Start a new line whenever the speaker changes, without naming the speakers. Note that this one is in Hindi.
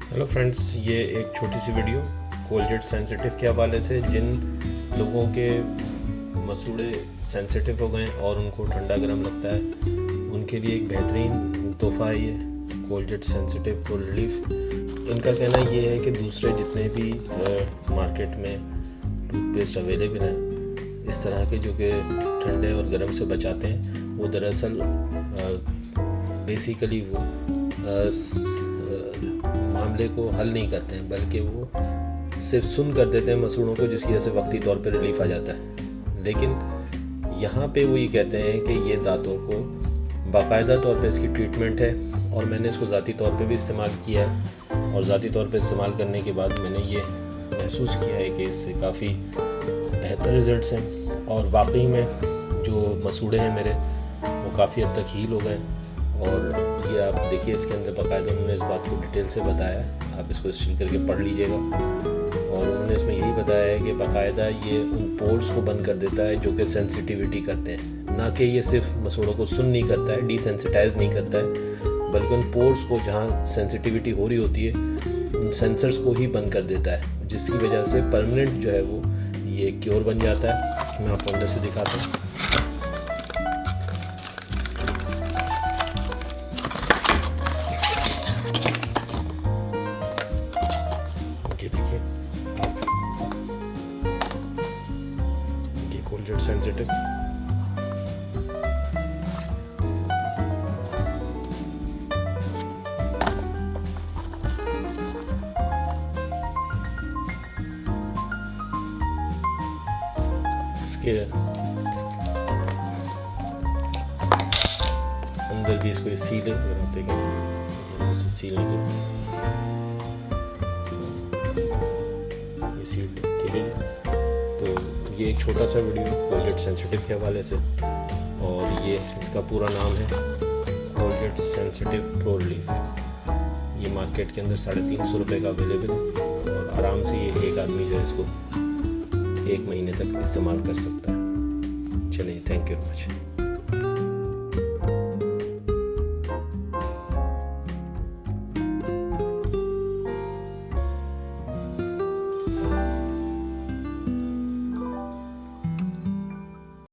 हेलो फ्रेंड्स, ये एक छोटी सी वीडियो कोलगेट सेंसिटिव के हवाले से। जिन लोगों के मसूड़े सेंसिटिव हो गए और उनको ठंडा गर्म लगता है, उनके लिए एक बेहतरीन तोहफ़ा है ये कोलगेट सेंसिटिव प्रो रिलीफ। इनका कहना ये है कि दूसरे जितने भी मार्केट में टूथपेस्ट अवेलेबल हैं इस तरह के, जो कि ठंडे और गर्म से बचाते हैं, वो दरअसल बेसिकली वो मामले को हल नहीं करते हैं, बल्कि वो सिर्फ सुन कर देते हैं मसूड़ों को, जिसकी वजह से वक्ती तौर पे रिलीफ आ जाता है। लेकिन यहाँ पे वो ये कहते हैं कि ये दांतों को बाकायदा तौर पे इसकी ट्रीटमेंट है, और मैंने इसको ज़ाती तौर पे भी इस्तेमाल किया है, और ज़ाती तौर पे इस्तेमाल करने के बाद मैंने ये महसूस किया है कि इससे काफ़ी बेहतर रिज़ल्ट्स हैं, और वाकई में जो मसूड़े हैं मेरे वो काफ़ी हद तक हील हो गए। और ये आप देखिए, इसके अंदर बाकायदा उन्होंने इस बात को डिटेल से बताया है, आप इसको स्टिल करके पढ़ लीजिएगा। और उन्होंने इसमें यही बताया है कि बाकायदा ये उन पोर्स को बंद कर देता है जो कि सेंसिटिविटी करते हैं, ना कि ये सिर्फ मसूड़ों को सुन नहीं करता है, डिसेंसिटाइज नहीं करता है, बल्कि उन पोर्स को जहाँ सेंसिटिविटी हो रही होती है उन सेंसर्स को ही बंद कर देता है, जिसकी वजह से परमानेंट जो है वो ये क्योर बन जाता है। मैं आपको अंदर से दिखाता हूँ। ये देखिए, ये कोलगेट सेंसिटिव इसके अंदर भी इसको ये सील है, अगर आप देखें अंदर से सील निकला, ये सील, ठीक है जी। तो ये एक छोटा सा वीडियो कोलगेट सेंसिटिव के हवाले से, और ये इसका पूरा नाम है कोलगेट सेंसिटिव प्रो रिलीफ। ये मार्केट के अंदर 350 रुपये का अवेलेबल है, और आराम से ये एक आदमी जो है इसको 1 महीने तक इस्तेमाल कर सकता है। चलिए, थैंक यू वेरी मच।